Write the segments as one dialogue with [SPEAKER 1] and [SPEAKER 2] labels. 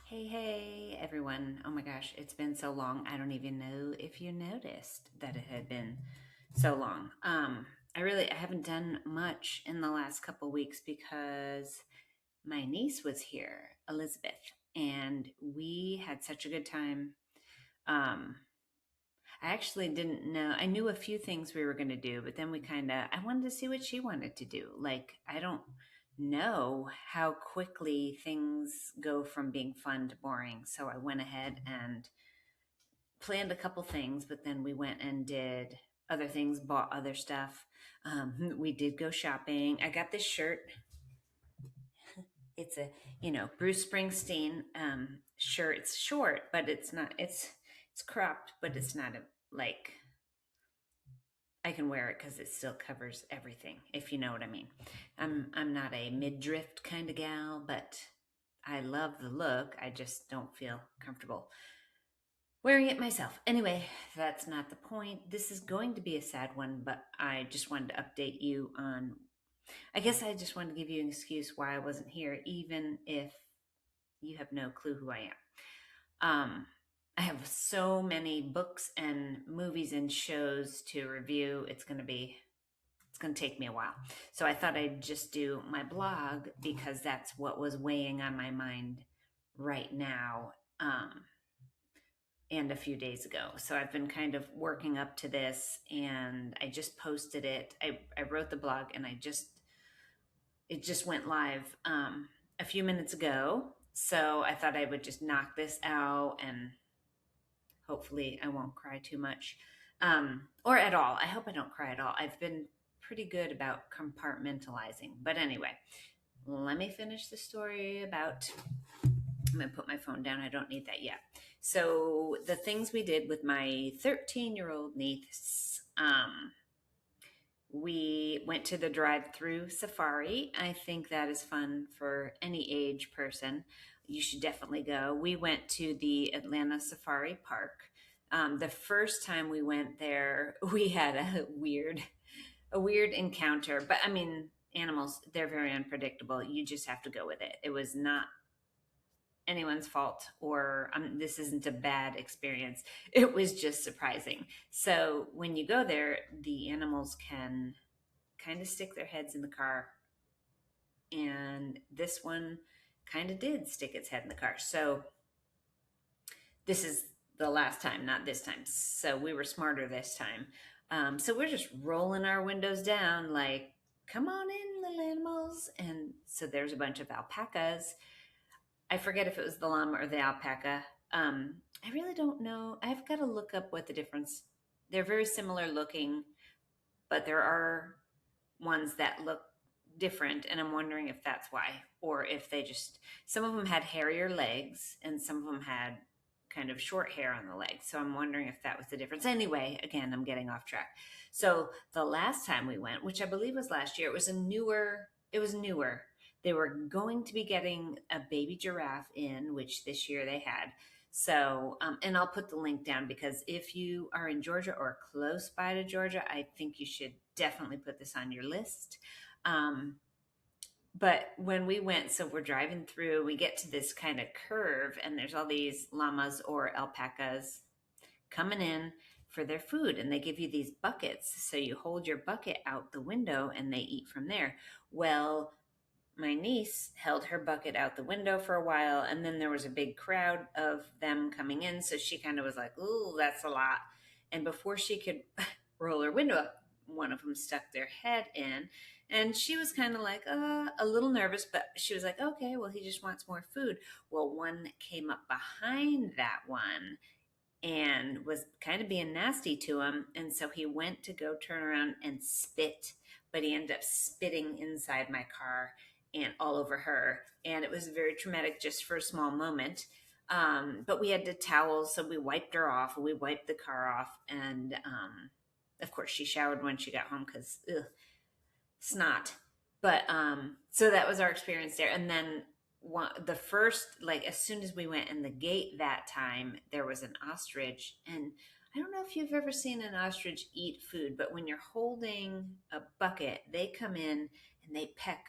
[SPEAKER 1] Hey, everyone. Oh my gosh, it's been so long. I don't even know if you noticed that it had been so long. I haven't done much in the last couple weeks because my niece was here, Elizabeth, and we had such a good time. Um, I actually didn't know. I knew a few things we were going to do, but then I wanted to see what she wanted to do. Like, I don't know how quickly things go from being fun to boring. So I went ahead and planned a couple things, but then we went and did other things, bought other stuff. We did go shopping. I got this shirt. It's a, Bruce Springsteen shirt. It's short, but it's not, it's cropped, but it's not like, I can wear it because it still covers everything, if you know what I mean. I'm not a midriff kind of gal, but I love the look. I just don't feel comfortable wearing it myself. Anyway, that's not the point. This is going to be a sad one, but I just wanted to update you on. I guess I just wanted to give you an excuse why I wasn't here, even if you have no clue who I am. I have so many books and movies and shows to review. It's going to take me a while. So I thought I'd just do my blog because that's what was weighing on my mind right now, and a few days ago. So I've been kind of working up to this, and I just posted it. I wrote the blog, and it just went live a few minutes ago. So I thought I would just knock this out, and hopefully I won't cry too much, or at all. I hope I don't cry at all. I've been pretty good about compartmentalizing. But anyway, let me finish the story about. I'm going to put my phone down. I don't need that yet. So, the things we did with my 13-year-old niece, we went to the drive-through safari. I think that is fun for any age person. You should definitely go. We went to the Atlanta Safari Park. The first time we went there, we had a weird encounter. But I mean, animals, they're very unpredictable. You just have to go with it. It was not anyone's fault, or this isn't a bad experience. It was just surprising. So when you go there, the animals can kind of stick their heads in the car, and this one kind of did stick its head in the car. So this is the last time, not this time. So we were smarter this time. So we're just rolling our windows down like, come on in, little animals. And so there's a bunch of alpacas. I forget if it was the llama or the alpaca. I really don't know. I've got to look up what the difference. They're very similar looking, but there are ones that look different, and I'm wondering if that's why, or if they just, some of them had hairier legs and some of them had kind of short hair on the legs. So I'm wondering if that was the difference. Anyway, again, I'm getting off track. So the last time we went, which I believe was last year, it was newer. They were going to be getting a baby giraffe in, which this year they had. So, and I'll put the link down because if you are in Georgia or close by to Georgia, I think you should definitely put this on your list. Um, but when we went, so we're driving through, we get to this kind of curve, and there's all these llamas or alpacas coming in for their food, and they give you these buckets. So you hold your bucket out the window and they eat from there. Well, my niece held her bucket out the window for a while, and then there was a big crowd of them coming in. So she kind of was like, "Ooh, that's a lot." And before she could roll her window up, one of them stuck their head in. And she was kind of like, a little nervous, but she was like, okay, well, he just wants more food. Well, one came up behind that one and was kind of being nasty to him. And so he went to go turn around and spit, but he ended up spitting inside my car and all over her. And it was very traumatic just for a small moment. But we had the towels, so we wiped her off. We wiped the car off. And of course, she showered when she got home because snot. But so that was our experience there. And then the first, like as soon as we went in the gate that time, there was an ostrich. And I don't know if you've ever seen an ostrich eat food, but when you're holding a bucket, they come in and they peck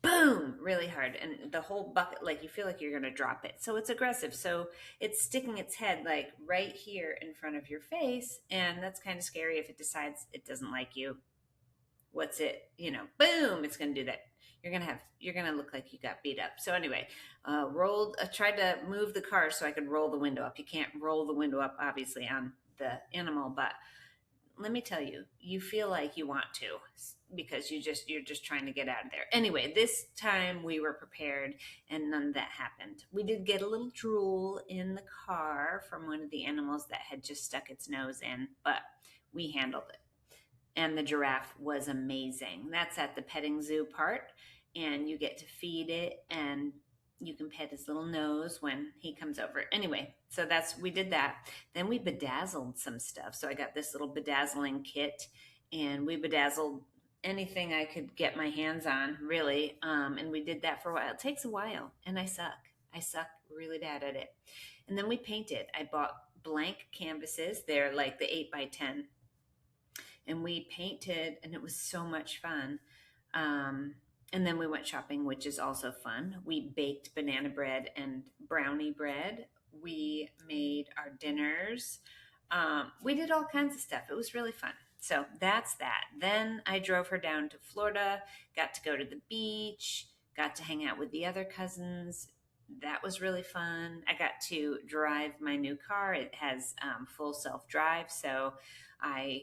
[SPEAKER 1] boom, really hard. And the whole bucket, like you feel like you're going to drop it. So it's aggressive. So it's sticking its head like right here in front of your face. And that's kind of scary if it decides it doesn't like you. What's it, boom, it's going to do that. You're going to look like you got beat up. So anyway, tried to move the car so I could roll the window up. You can't roll the window up, obviously, on the animal, but let me tell you, you feel like you want to because you're just trying to get out of there. Anyway, this time we were prepared and none of that happened. We did get a little drool in the car from one of the animals that had just stuck its nose in, but we handled it. And the giraffe was amazing. That's at the petting zoo part, and you get to feed it, and you can pet his little nose when he comes over. Anyway, so we did that. Then we bedazzled some stuff. So I got this little bedazzling kit, and we bedazzled anything I could get my hands on, really. And we did that for a while. It takes a while, and I suck. I suck really bad at it. And then we painted. I bought blank canvases. They're like the 8x10, and we painted, and it was so much fun. And then we went shopping, which is also fun. We baked banana bread and brownie bread. We made our dinners. We did all kinds of stuff. It was really fun. So that's that. Then I drove her down to Florida, got to go to the beach, got to hang out with the other cousins. That was really fun. I got to drive my new car. It has full self drive. So I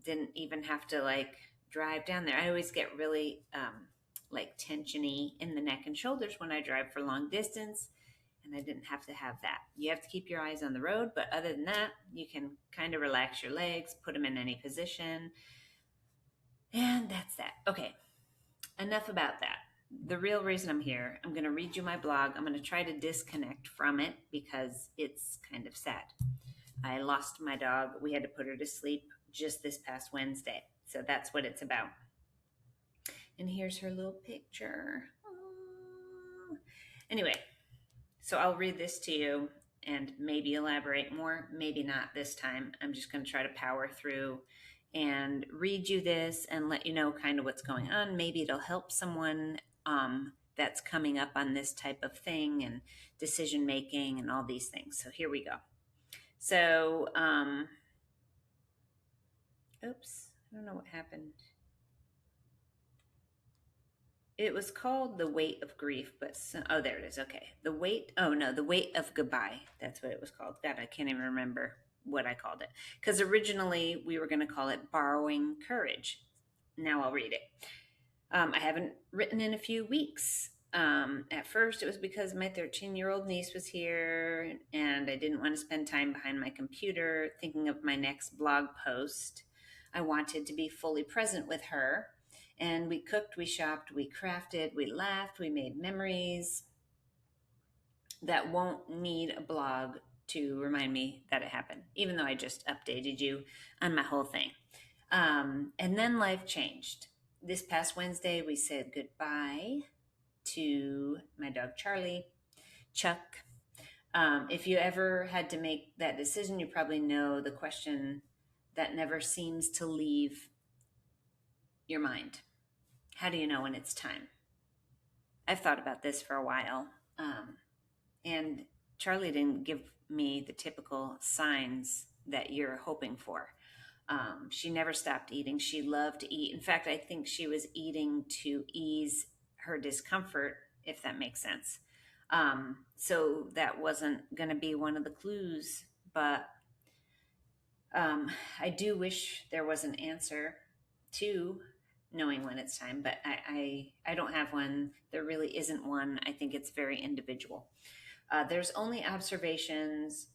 [SPEAKER 1] didn't even have to like drive down there. I always get really like tensiony in the neck and shoulders when I drive for long distance, and I didn't have to have that. You have to keep your eyes on the road, but other than that, you can kind of relax your legs, put them in any position, and that's that. Okay, enough about that. The real reason I'm here, I'm going to read you my blog. I'm going to try to disconnect from it because it's kind of sad. I lost my dog. We had to put her to sleep just this past Wednesday. So that's what it's about. And here's her little picture. Aww. Anyway, so I'll read this to you and maybe elaborate more, maybe not this time. I'm just going to try to power through and read you this and let you know kind of what's going on. Maybe it'll help someone that's coming up on this type of thing and decision making and all these things. So here we go. So, oops, I don't know what happened. It was called The Weight of Grief, but oh, there it is. Okay. The Weight of Goodbye. That's what it was called. God, I can't even remember what I called it. Because originally we were going to call it Borrowing Courage. Now I'll read it. I haven't written in a few weeks. At first, it was because my 13-year-old niece was here and I didn't want to spend time behind my computer thinking of my next blog post. I wanted to be fully present with her. And we cooked, we shopped, we crafted, we laughed, we made memories that won't need a blog to remind me that it happened, even though I just updated you on my whole thing. And then life changed. This past Wednesday, we said goodbye to my dog, Charlie, Chuck. If you ever had to make that decision, you probably know the question that never seems to leave your mind. How do you know when it's time? I've thought about this for a while. And Charlie didn't give me the typical signs that you're hoping for. She never stopped eating. She loved to eat. In fact, I think she was eating to ease her discomfort, if that makes sense. So that wasn't going to be one of the clues, but I do wish there was an answer to knowing when it's time, but I don't have one. There really isn't one. I think it's very individual. There's only observations,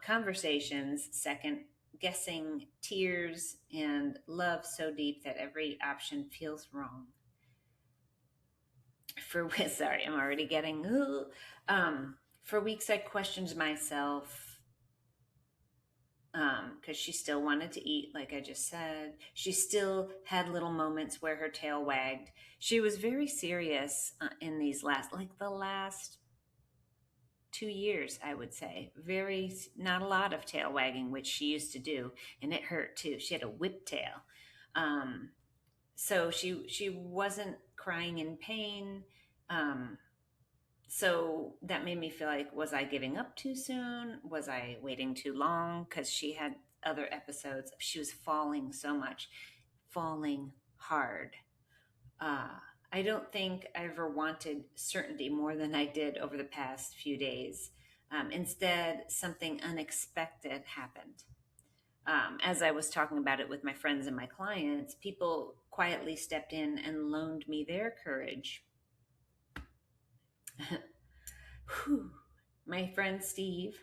[SPEAKER 1] conversations, second guessing, tears, and love so deep that every option feels wrong. Sorry, I'm already getting, for weeks I questioned myself, because she still wanted to eat, like I just said. She still had little moments where her tail wagged. She was very serious in the last 2 years, I would say. Not a lot of tail wagging, which she used to do, and it hurt too. She had a whip tail. So she wasn't crying in pain. So that made me feel like, was I giving up too soon? Was I waiting too long? Because she had other episodes. She was falling so much, falling hard. Uh, I don't think I ever wanted certainty more than I did over the past few days. Instead, something unexpected happened. As I was talking about it with my friends and my clients, people quietly stepped in and loaned me their courage. My friend Steve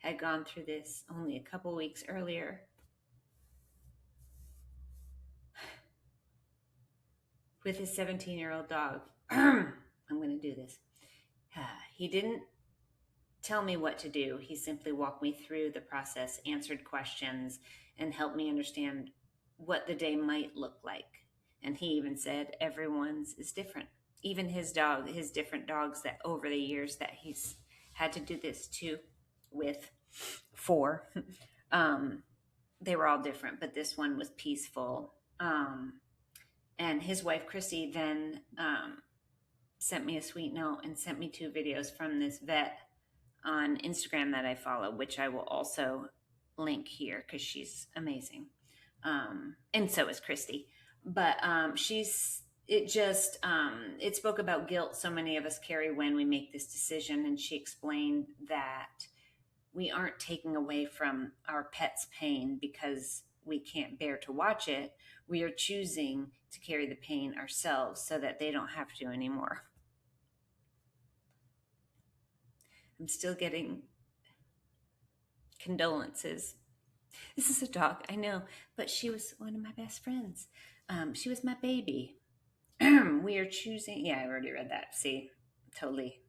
[SPEAKER 1] had gone through this only a couple weeks earlier with his 17-year-old dog. I'm going to do this. He didn't tell me what to do. He simply walked me through the process, answered questions, and helped me understand what the day might look like. And he even said everyone's is different. Even his dog, his different dogs that over the years that he's had to do this to with four, they were all different, but this one was peaceful. And his wife, Christy, then sent me a sweet note and sent me 2 videos from this vet on Instagram that I follow, which I will also link here because she's amazing. And so is Christy. But it spoke about guilt so many of us carry when we make this decision. And she explained that we aren't taking away from our pet's pain because we can't bear to watch it. We are choosing to carry the pain ourselves so that they don't have to anymore. I'm still getting condolences. This is a dog, I know, but she was one of my best friends. She was my baby. We are choosing. Yeah, I already read that. See, totally.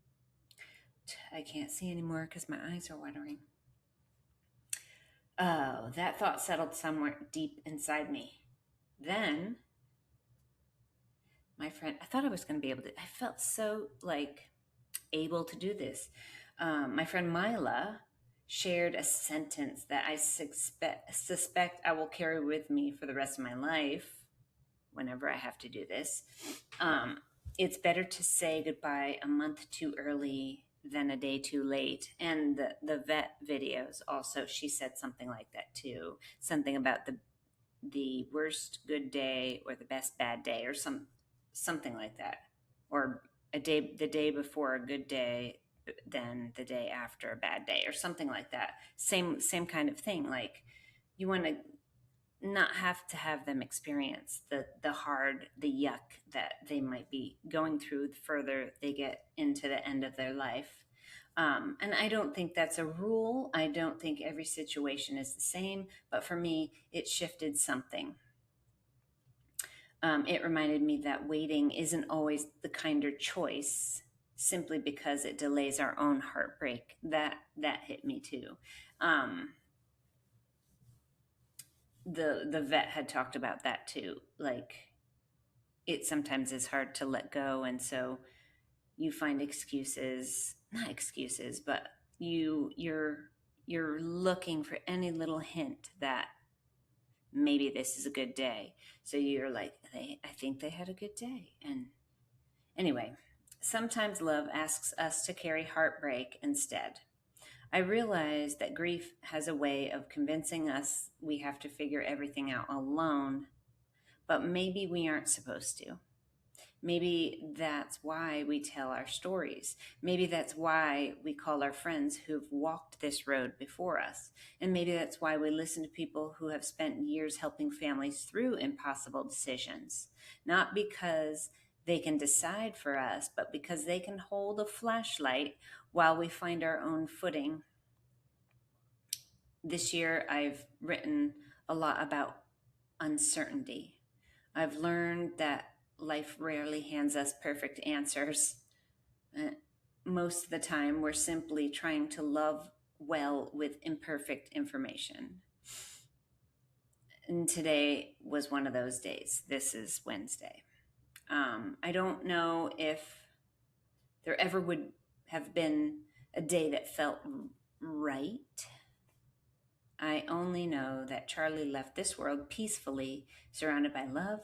[SPEAKER 1] I can't see anymore because my eyes are watering. Oh, that thought settled somewhere deep inside me. Then, my friend, I thought I was going to be able to, I felt so able to do this. My friend Mila shared a sentence that I suspect I will carry with me for the rest of my life whenever I have to do this. It's better to say goodbye a month too early than a day too late. And the vet videos also, she said something like that too. Something about the worst good day or the best bad day or something like that. Or the day before a good day, then the day after a bad day or something like that. Same kind of thing. Like you want to not have to have them experience the hard, the yuck that they might be going through the further they get into the end of their life. And I don't think that's a rule. I don't think every situation is the same, but for me, it shifted something. It reminded me that waiting isn't always the kinder choice simply because it delays our own heartbreak. That hit me too. The vet had talked about that too. Like it sometimes is hard to let go, and so you find excuses, not excuses, but you're looking for any little hint that maybe this is a good day. So you're like, I think they had a good day. And anyway, sometimes love asks us to carry heartbreak instead. I realize that grief has a way of convincing us we have to figure everything out alone, but maybe we aren't supposed to. Maybe that's why we tell our stories. Maybe that's why we call our friends who've walked this road before us. And maybe that's why we listen to people who have spent years helping families through impossible decisions. Not because they can decide for us, but because they can hold a flashlight while we find our own footing. This year, I've written a lot about uncertainty. I've learned that life rarely hands us perfect answers. Most of the time, we're simply trying to love well with imperfect information. And today was one of those days. This is Wednesday. I don't know if there ever would have been a day that felt right. I only know that Charlie left this world peacefully, surrounded by love,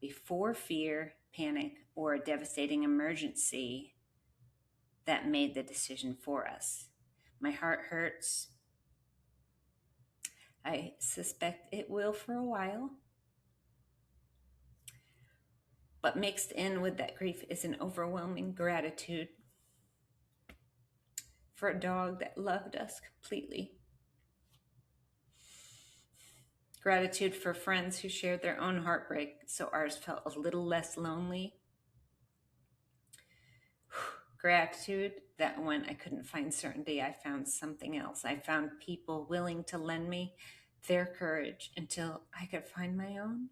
[SPEAKER 1] before fear, panic, or a devastating emergency that made the decision for us. My heart hurts. I suspect it will for a while. But mixed in with that grief is an overwhelming gratitude for a dog that loved us completely. Gratitude for friends who shared their own heartbreak so ours felt a little less lonely. Gratitude that when I couldn't find certainty, I found something else. I found people willing to lend me their courage until I could find my own.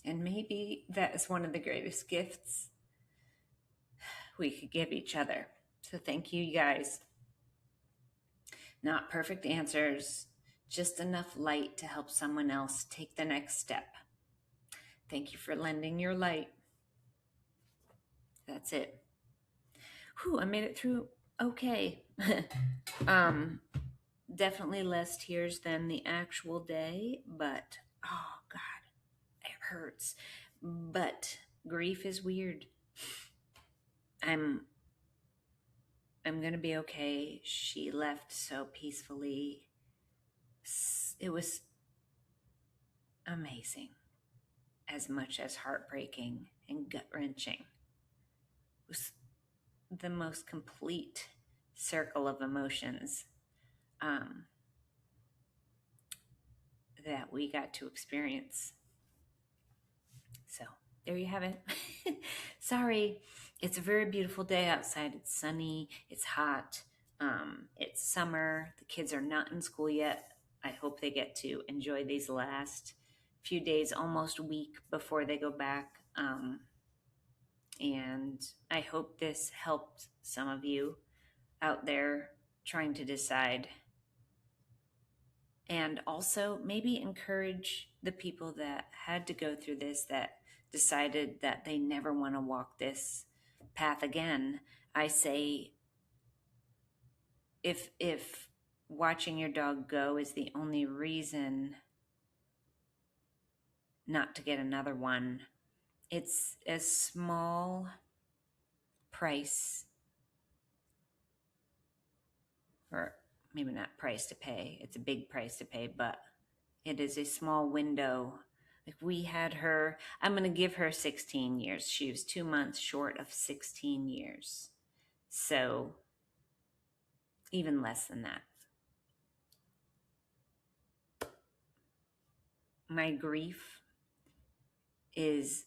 [SPEAKER 1] And maybe that is one of the greatest gifts we could give each other. So thank you, guys. Not perfect answers, just enough light to help someone else take the next step. Thank you for lending your light. That's it. Whew, I made it through okay. Definitely less tears than the actual day, but oh God, it hurts. But grief is weird. I'm gonna be okay. She left so peacefully. It was amazing, as much as heartbreaking and gut-wrenching. It was the most complete circle of emotions that we got to experience. So there you have it. Sorry, it's a very beautiful day outside. It's sunny, it's hot, it's summer. The kids are not in school yet. I hope they get to enjoy these last few days, almost a week before they go back. And I hope this helped some of you out there trying to decide, and also maybe encourage the people that had to go through this, that decided that they never want to walk this path again. I say, if watching your dog go is the only reason not to get another one, it's a small price, or maybe not price to pay. It's a big price to pay, but it is a small window. Like, we had her, I'm going to give her 16 years. She was 2 months short of 16 years. So even less than that. My grief is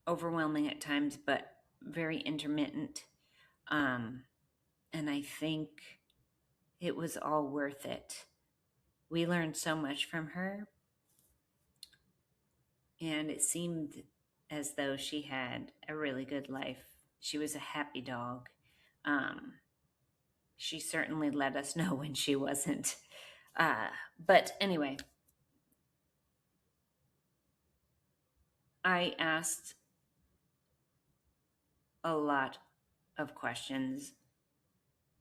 [SPEAKER 1] overwhelming at times, but very intermittent. And I think it was all worth it. We learned so much from her, and it seemed as though she had a really good life. She was a happy dog. She certainly let us know when she wasn't. But anyway, I asked a lot of questions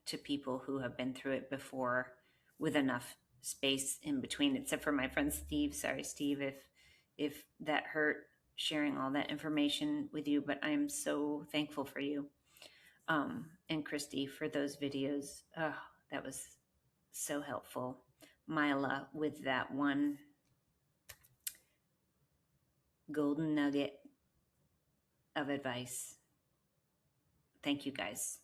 [SPEAKER 1] to people who have been through it before, with enough space in between, except for my friend Steve. Sorry, Steve, if that hurt sharing all that information with you, but I'm so thankful for you. And Christy for those videos. Oh, that was so helpful. Mila with that one golden nugget of advice. Thank you guys.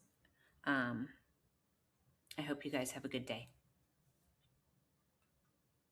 [SPEAKER 1] I hope you guys have a good day.